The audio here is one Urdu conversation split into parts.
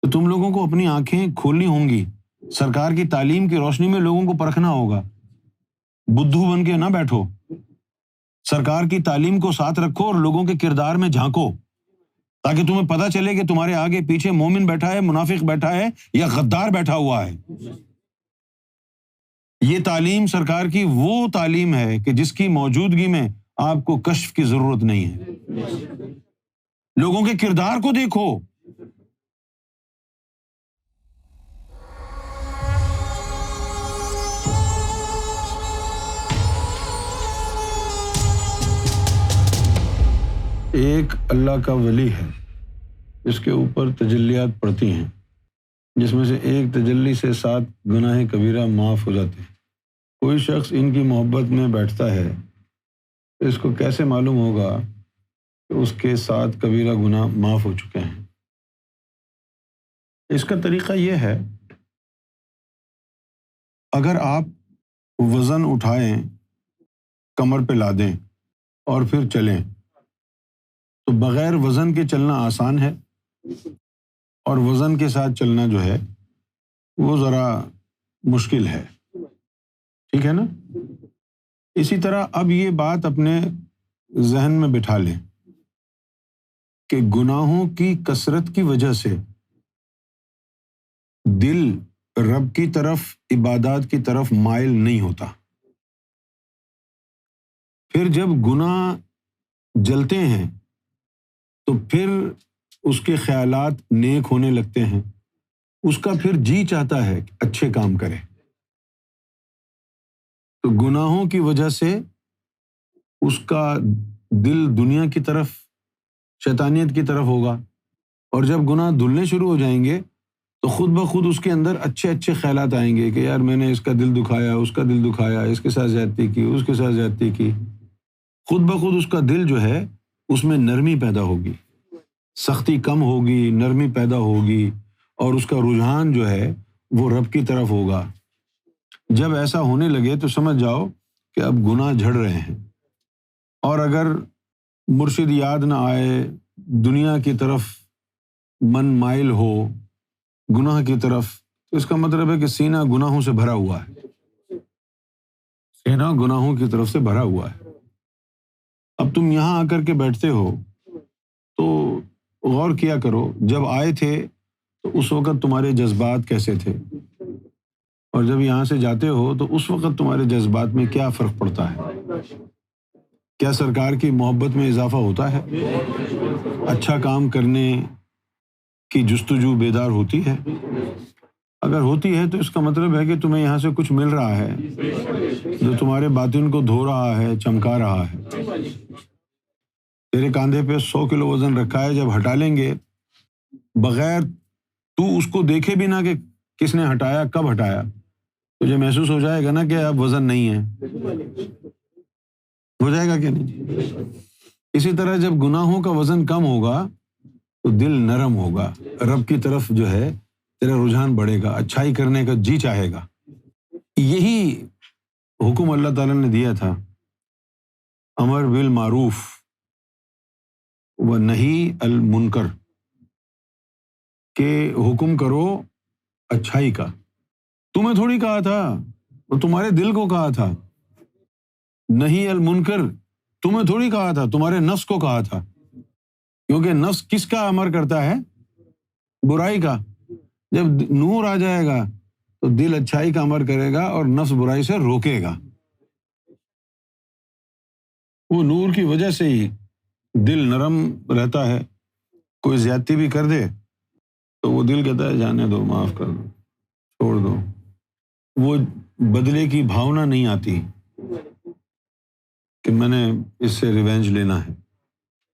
تو تم لوگوں کو اپنی آنکھیں کھولنی ہوں گی، سرکار کی تعلیم کی روشنی میں لوگوں کو پرکھنا ہوگا، بدھو بن کے نہ بیٹھو، سرکار کی تعلیم کو ساتھ رکھو اور لوگوں کے کردار میں جھانکو، تاکہ تمہیں پتہ چلے کہ تمہارے آگے پیچھے مومن بیٹھا ہے، منافق بیٹھا ہے یا غدار بیٹھا ہوا ہے۔ یہ تعلیم سرکار کی وہ تعلیم ہے کہ جس کی موجودگی میں آپ کو کشف کی ضرورت نہیں ہے۔ لوگوں کے کردار کو دیکھو۔ ایک اللہ کا ولی ہے، اس کے اوپر تجلیات پڑتی ہیں، جس میں سے ایک تجلی سے 7 گناہ کبیرہ معاف ہو جاتے ہیں۔ کوئی شخص ان کی محبت میں بیٹھتا ہے تو اس کو کیسے معلوم ہوگا کہ اس کے 7 کبیرہ گناہ معاف ہو چکے ہیں؟ اس کا طریقہ یہ ہے، اگر آپ وزن اٹھائیں، کمر پہ لادیں اور پھر چلیں، تو بغیر وزن کے چلنا آسان ہے، اور وزن کے ساتھ چلنا جو ہے وہ ذرا مشکل ہے، ٹھیک ہے نا؟ اسی طرح اب یہ بات اپنے ذہن میں بٹھا لیں کہ گناہوں کی کثرت کی وجہ سے دل رب کی طرف، عبادات کی طرف مائل نہیں ہوتا۔ پھر جب گناہ جلتے ہیں تو پھر اس کے خیالات نیک ہونے لگتے ہیں، اس کا پھر جی چاہتا ہے کہ اچھے کام کرے۔ تو گناہوں کی وجہ سے اس کا دل دنیا کی طرف، شیطانیت کی طرف ہوگا، اور جب گناہ دھلنے شروع ہو جائیں گے تو خود بخود اس کے اندر اچھے اچھے خیالات آئیں گے کہ یار میں نے اس کا دل دکھایا، اس کا دل دکھایا، اس کے ساتھ زیادتی کی، اس کے ساتھ زیادتی کی۔ خود بخود اس کا دل جو ہے اس میں نرمی پیدا ہوگی، سختی کم ہوگی، نرمی پیدا ہوگی، اور اس کا رجحان جو ہے وہ رب کی طرف ہوگا۔ جب ایسا ہونے لگے تو سمجھ جاؤ کہ اب گناہ جھڑ رہے ہیں۔ اور اگر مرشد یاد نہ آئے، دنیا کی طرف من مائل ہو، گناہ کی طرف، تو اس کا مطلب ہے کہ سینہ گناہوں سے بھرا ہوا ہے، سینہ گناہوں کی طرف سے بھرا ہوا ہے۔ اب تم یہاں آ کر کے بیٹھتے ہو تو غور کیا کرو، جب آئے تھے تو اس وقت تمہارے جذبات کیسے تھے، اور جب یہاں سے جاتے ہو تو اس وقت تمہارے جذبات میں کیا فرق پڑتا ہے؟ کیا سرکار کی محبت میں اضافہ ہوتا ہے؟ اچھا کام کرنے کی جستجو بیدار ہوتی ہے؟ اگر ہوتی ہے تو اس کا مطلب ہے کہ تمہیں یہاں سے کچھ مل رہا ہے جو تمہارے باطن کو دھو رہا ہے، چمکا رہا ہے۔ تیرے کاندھے پہ 100 کلو وزن رکھا ہے، جب ہٹا لیں گے، بغیر تو اس کو دیکھے بھی نہ کہ کس نے ہٹایا، کب ہٹایا، تجھے محسوس ہو جائے گا نا کہ اب وزن نہیں ہے، ہو جائے گا کہ نہیں؟ اسی طرح جب گناہوں کا وزن کم ہوگا تو دل نرم ہوگا، رب کی طرف جو ہے تیرا رجحان بڑھے گا، اچھائی کرنے کا جی چاہے گا۔ یہی حکم اللہ تعالیٰ نے دیا تھا، امر بالمعروف و نہی المنکر، کہ حکم کرو اچھائی کا۔ تمہیں تھوڑی کہا تھا، وہ تمہارے دل کو کہا تھا۔ نہی المنکر تمہیں تھوڑی کہا تھا، تمہارے نفس کو کہا تھا، کیونکہ نفس کس کا امر کرتا ہے؟ برائی کا۔ جب نور آ جائے گا تو دل اچھائی کا امر کرے گا اور نفس برائی سے روکے گا۔ وہ نور کی وجہ سے ہی دل نرم رہتا ہے۔ کوئی زیادتی بھی کر دے تو وہ دل کہتا ہے جانے دو، معاف کر دو، چھوڑ دو۔ وہ بدلے کی بھاونا نہیں آتی کہ میں نے اس سے ریونج لینا ہے،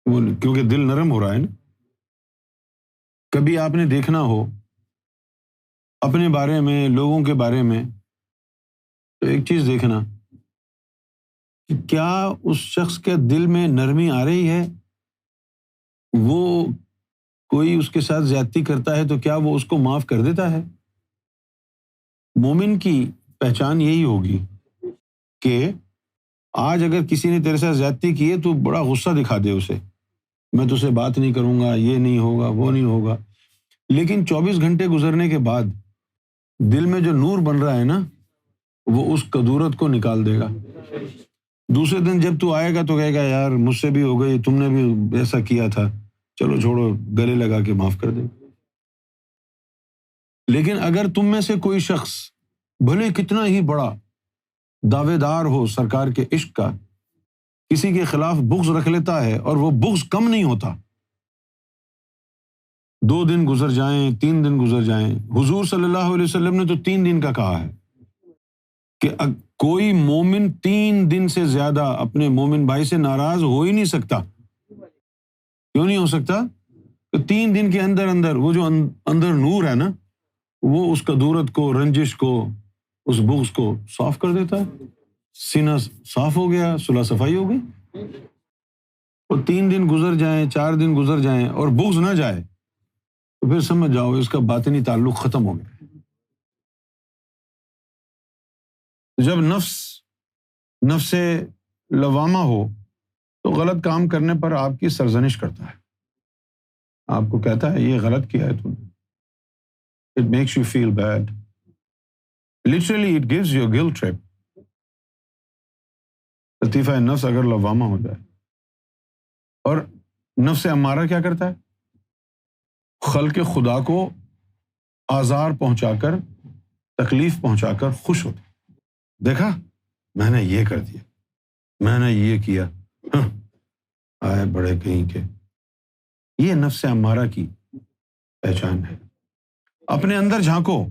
وہ کیونکہ دل نرم ہو رہا ہے نا۔ کبھی آپ نے دیکھنا ہو اپنے بارے میں، لوگوں کے بارے میں، تو ایک چیز دیکھنا کہ کیا اس شخص کے دل میں نرمی آ رہی ہے؟ وہ کوئی اس کے ساتھ زیادتی کرتا ہے تو کیا وہ اس کو معاف کر دیتا ہے؟ مومن کی پہچان یہی ہوگی کہ آج اگر کسی نے تیرے ساتھ زیادتی کی ہے تو بڑا غصہ دکھا دے اسے، میں تجھ سے بات نہیں کروں گا، یہ نہیں ہوگا، وہ نہیں ہوگا۔ لیکن 24 گھنٹے گزرنے کے بعد دل میں جو نور بن رہا ہے نا، وہ اس کدورت کو نکال دے گا۔ دوسرے دن جب تو آئے گا تو کہے گا یار مجھ سے بھی ہو گئی، تم نے بھی ایسا کیا تھا، چلو چھوڑو، گلے لگا کے معاف کر دے۔ لیکن اگر تم میں سے کوئی شخص بھلے کتنا ہی بڑا دعوے دار ہو سرکار کے عشق کا، کسی کے خلاف بغض رکھ لیتا ہے اور وہ بغض کم نہیں ہوتا، 2 دن گزر جائیں، 3 دن گزر جائیں، حضور صلی اللہ علیہ وسلم نے تو 3 دن کا کہا ہے کہ کوئی مومن 3 دن سے زیادہ اپنے مومن بھائی سے ناراض ہو ہی نہیں سکتا۔ کیوں نہیں ہو سکتا؟ کہ 3 دن کے اندر اندر وہ جو اندر نور ہے نا، وہ اس کدورت کو، رنجش کو، اس بغض کو صاف کر دیتا ہے، سینہ صاف ہو گیا، صلح صفائی ہو گئی۔ اور 3 دن گزر جائیں، 4 دن گزر جائیں اور بغض نہ جائے تو پھر سمجھ جاؤ اس کا باطنی تعلق ختم ہو گیا۔ جب نفس لوامہ ہو تو غلط کام کرنے پر آپ کی سرزنش کرتا ہے، آپ کو کہتا ہے یہ غلط کیا ہے تم نے۔ It makes you feel bad. Literally it gives you a guilt trip. لطیفہ نفس اگر لوامہ ہو جائے، اور نفس امارہ کیا کرتا ہے؟ خلق خدا کو آزار پہنچا کر، تکلیف پہنچا کر خوش ہوتا ہے۔ دیکھا میں نے یہ کر دیا، میں نے یہ کیا، آئے بڑے کہیں کے۔ یہ نفس امارہ کی پہچان ہے۔ اپنے اندر جھانکو،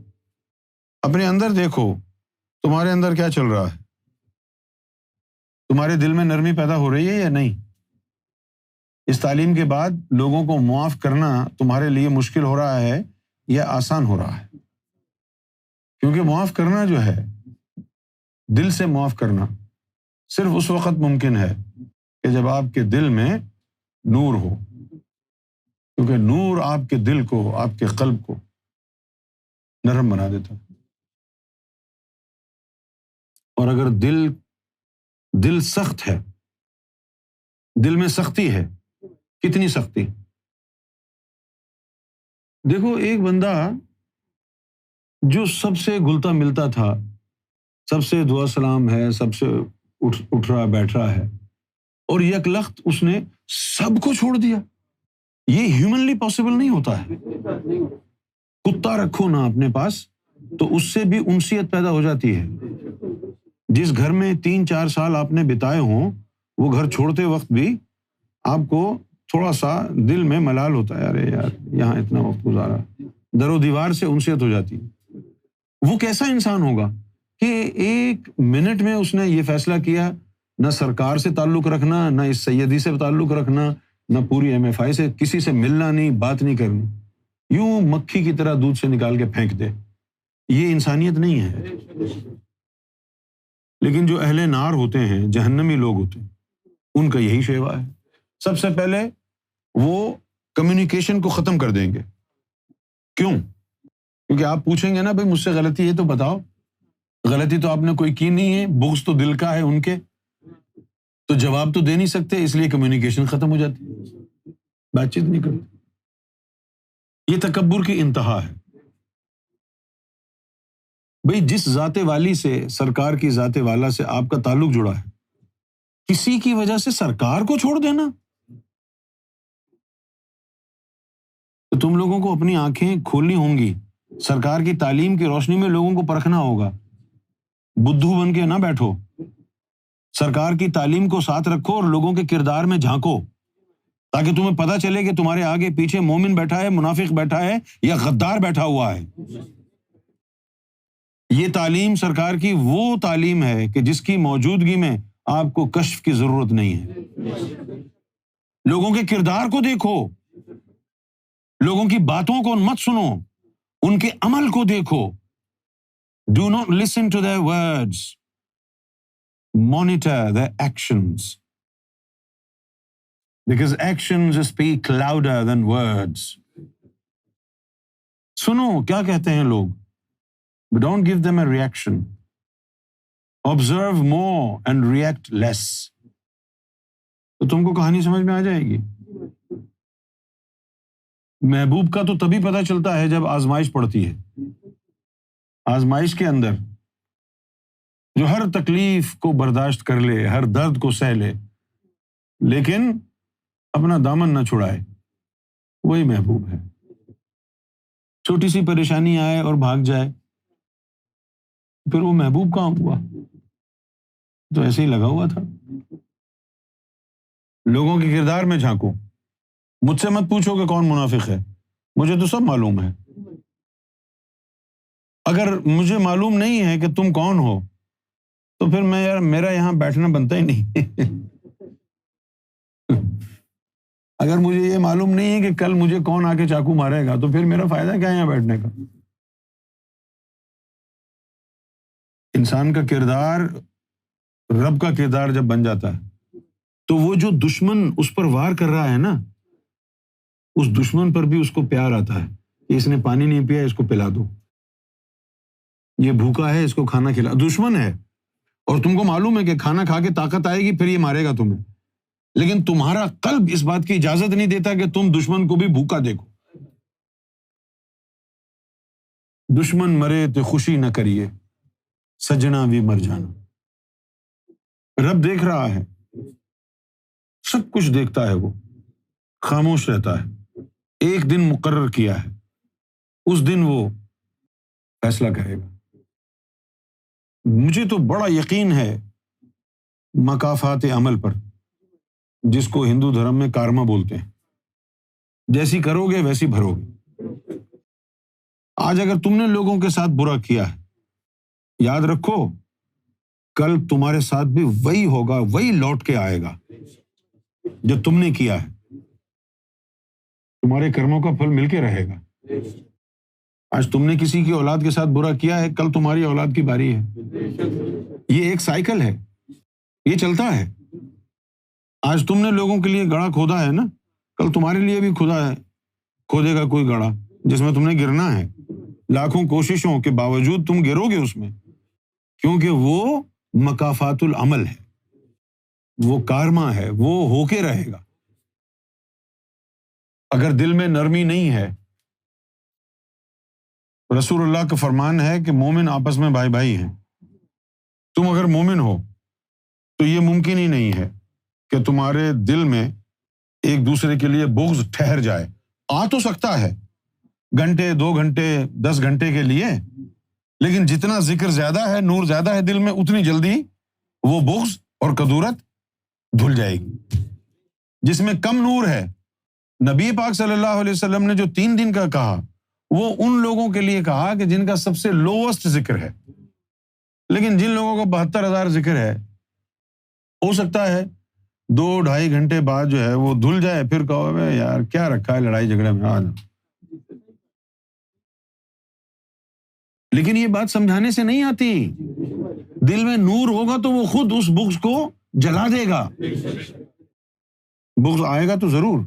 اپنے اندر دیکھو، تمہارے اندر کیا چل رہا ہے؟ تمہارے دل میں نرمی پیدا ہو رہی ہے یا نہیں؟ اس تعلیم کے بعد لوگوں کو معاف کرنا تمہارے لیے مشکل ہو رہا ہے یا آسان ہو رہا ہے؟ کیونکہ معاف کرنا جو ہے، دل سے معاف کرنا صرف اس وقت ممکن ہے کہ جب آپ کے دل میں نور ہو، کیونکہ نور آپ کے دل کو، آپ کے قلب کو نرم بنا دیتا ہے۔ اور اگر دل سخت ہے، دل میں سختی ہے، کتنی سختی؟ دیکھو ایک بندہ جو سب سے گلتا ملتا تھا، سب سے دعا سلام ہے، سب سے اٹھ رہا بیٹھ رہا ہے، اور یک لخت اس نے سب کو چھوڑ دیا۔ یہ ہیومنلی پاسبل نہیں ہوتا ہے۔ کتا رکھو نا اپنے پاس تو اس سے بھی انسیت پیدا ہو جاتی ہے۔ جس گھر میں 3-4 سال آپ نے بتائے ہوں، وہ گھر چھوڑتے وقت بھی آپ کو تھوڑا سا دل میں ملال ہوتا ہے، ارے یار یہاں اتنا وقت گزارا، در و دیوار سے انسیت ہو جاتی ہے۔ وہ کیسا انسان ہوگا کہ 1 منٹ میں اس نے یہ فیصلہ کیا، نہ سرکار سے تعلق رکھنا، نہ اس سیدی سے تعلق رکھنا، نہ پوری MFI سے، کسی سے ملنا نہیں، بات نہیں کرنی، یوں مکھی کی طرح دودھ سے نکال کے پھینک دے۔ یہ انسانیت نہیں ہے۔ لیکن جو اہل نار ہوتے ہیں، جہنمی لوگ ہوتے ہیں، ان کا یہی شیوا ہے۔ سب سے پہلے وہ کمیونیکیشن کو ختم کر دیں گے۔ کیوں؟ کیونکہ آپ پوچھیں گے نا بھائی مجھ سے غلطی ہے تو بتاؤ، غلطی تو آپ نے کوئی کی نہیں ہے، بغض تو دل کا ہے ان کے، تو جواب تو دے نہیں سکتے، اس لیے کمیونیکیشن ختم ہو جاتی ہے، بات چیت نہیں کرتے۔ یہ تکبر کی انتہا ہے۔ بھئی جس ذات والی سے، سرکار کی ذات والا سے آپ کا تعلق جڑا ہے، کسی کی وجہ سے سرکار کو چھوڑ دینا، تو تم لوگوں کو اپنی آنکھیں کھولنی ہوں گی، سرکار کی تعلیم کی روشنی میں لوگوں کو پرکھنا ہوگا۔ بدھو بن کے نہ بیٹھو، سرکار کی تعلیم کو ساتھ رکھو اور لوگوں کے کردار میں جھانکو، تاکہ تمہیں پتہ چلے کہ تمہارے آگے پیچھے مومن بیٹھا ہے، منافق بیٹھا ہے یا غدار بیٹھا ہوا ہے۔ یہ تعلیم سرکار کی وہ تعلیم ہے کہ جس کی موجودگی میں آپ کو کشف کی ضرورت نہیں ہے۔ لوگوں کے کردار کو دیکھو، لوگوں کی باتوں کو مت سنو، ان کے عمل کو دیکھو۔ Do not listen to their words. Monitor their actions. Because actions speak louder than words. سنو کیا کہتے ہیں لوگ، but don't give them a reaction. Observe more and react less. تو تم کو کہانی سمجھ میں آ جائے گی۔ محبوب کا تو تبھی پتہ چلتا ہے جب آزمائش پڑتی ہے. آزمائش کے اندر جو ہر تکلیف کو برداشت کر لے، ہر درد کو سہ لے، لیکن اپنا دامن نہ چھڑائے، وہی محبوب ہے. چھوٹی سی پریشانی آئے اور بھاگ جائے، پھر وہ محبوب کہاں ہوا؟ تو ایسے ہی لگا ہوا تھا. لوگوں کے کردار میں جھانکو، مجھ سے مت پوچھو کہ کون منافق ہے، مجھے تو سب معلوم ہے. اگر مجھے معلوم نہیں ہے کہ تم کون ہو تو پھر میرا یہاں بیٹھنا بنتا ہی نہیں. اگر مجھے یہ معلوم نہیں ہے کہ کل مجھے کون آ کے چاقو مارے گا تو پھر میرا فائدہ کیا ہے یہاں بیٹھنے کا؟ انسان کا کردار رب کا کردار جب بن جاتا ہے تو وہ جو دشمن اس پر وار کر رہا ہے نا، اس دشمن پر بھی اس کو پیار آتا ہے کہ اس نے پانی نہیں پیا، اس کو پلا دو، یہ بھوکا ہے، اس کو کھانا کھلا. دشمن ہے اور تم کو معلوم ہے کہ کھانا کھا کے طاقت آئے گی پھر یہ مارے گا تمہیں، لیکن تمہارا قلب اس بات کی اجازت نہیں دیتا کہ تم دشمن کو بھی بھوکا دیکھو. دشمن مرے تو خوشی نہ کریے، سجنا بھی مر جانا. رب دیکھ رہا ہے، سب کچھ دیکھتا ہے، وہ خاموش رہتا ہے. ایک دن مقرر کیا ہے، اس دن وہ فیصلہ کرے گا. مجھے تو بڑا یقین ہے مکافات عمل پر، جس کو ہندو دھرم میں کارما بولتے ہیں. جیسی کرو گے ویسی بھرو گے. آج اگر تم نے لوگوں کے ساتھ برا کیا ہے، یاد رکھو کل تمہارے ساتھ بھی وہی ہوگا، وہی لوٹ کے آئے گا جو تم نے کیا ہے. تمہارے کرموں کا پھل مل کے رہے گا. آج تم نے کسی کی اولاد کے ساتھ برا کیا ہے، کل تمہاری اولاد کی باری ہے. یہ ایک سائیکل ہے، یہ چلتا ہے. آج تم نے لوگوں کے لیے گڑھا کھودا ہے نا، کل تمہارے لیے بھی کھودے گا کوئی گڑھا جس میں تم نے گرنا ہے. لاکھوں کوششوں کے باوجود تم گرو گے اس میں، کیونکہ وہ مکافات العمل ہے، وہ کارما ہے، وہ ہو کے رہے گا. اگر دل میں نرمی نہیں ہے، رسول اللہ کا فرمان ہے کہ مومن آپس میں بھائی بھائی ہیں. تم اگر مومن ہو تو یہ ممکن ہی نہیں ہے کہ تمہارے دل میں ایک دوسرے کے لیے بغض ٹھہر جائے. آ تو سکتا ہے گھنٹے، 2 گھنٹے، 10 گھنٹے کے لیے، لیکن جتنا ذکر زیادہ ہے، نور زیادہ ہے دل میں، اتنی جلدی وہ بغض اور کدورت دھل جائے گی. جس میں کم نور ہے، نبی پاک صلی اللہ علیہ وسلم نے جو 3 دن کا کہا، وہ ان لوگوں کے لیے کہا کہ جن کا سب سے لوسٹ ذکر ہے. لیکن جن لوگوں کا 72,000 ذکر ہے، ہو سکتا ہے 2-2.5 گھنٹے بعد جو ہے وہ دھل جائے، پھر کہو یار کیا رکھا ہے لڑائی جھگڑے میں. لیکن یہ بات سمجھانے سے نہیں آتی. دل میں نور ہوگا تو وہ خود اس بغض کو جلا دے گا. بغض آئے گا تو ضرور،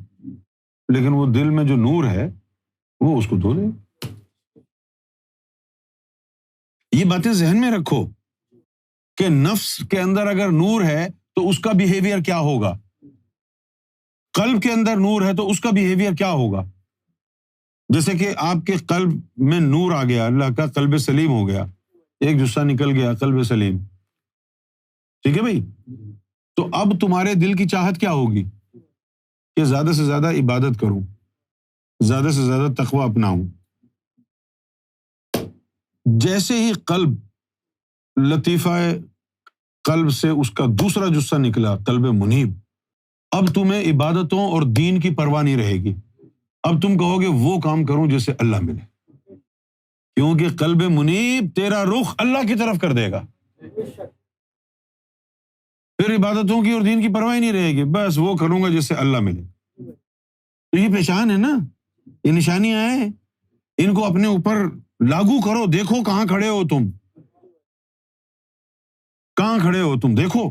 لیکن وہ دل میں جو نور ہے وہ اس کو دھو دے. یہ باتیں ذہن میں رکھو کہ نفس کے اندر اگر نور ہے تو اس کا بیہیویئر کیا ہوگا، قلب کے اندر نور ہے تو اس کا بیہیویئر کیا ہوگا. جیسے کہ آپ کے قلب میں نور آ گیا، اللہ کا قلب سلیم ہو گیا، ایک جثہ نکل گیا، قلب سلیم، ٹھیک ہے بھائی. تو اب تمہارے دل کی چاہت کیا ہوگی کہ زیادہ سے زیادہ عبادت کروں، زیادہ سے زیادہ تقویٰ اپناؤں. جیسے ہی قلب لطیفہ قلب سے اس کا دوسرا جثہ نکلا، قلب منیب، اب تمہیں عبادتوں اور دین کی پرواہ نہیں رہے گی. اب تم کہو گے وہ کام کروں جس سے اللہ ملے، کیونکہ قلب منیب تیرا رخ اللہ کی طرف کر دے گا. پھر عبادتوں کی اور دین کی پرواہ نہیں رہے گی، بس وہ کروں گا جس سے اللہ ملے. تو یہ پہچان ہے نا، یہ نشانیاں ہیں، ان کو اپنے اوپر لاگو کرو. دیکھو کہاں کھڑے ہو تم، کہاں کھڑے ہو تم، دیکھو.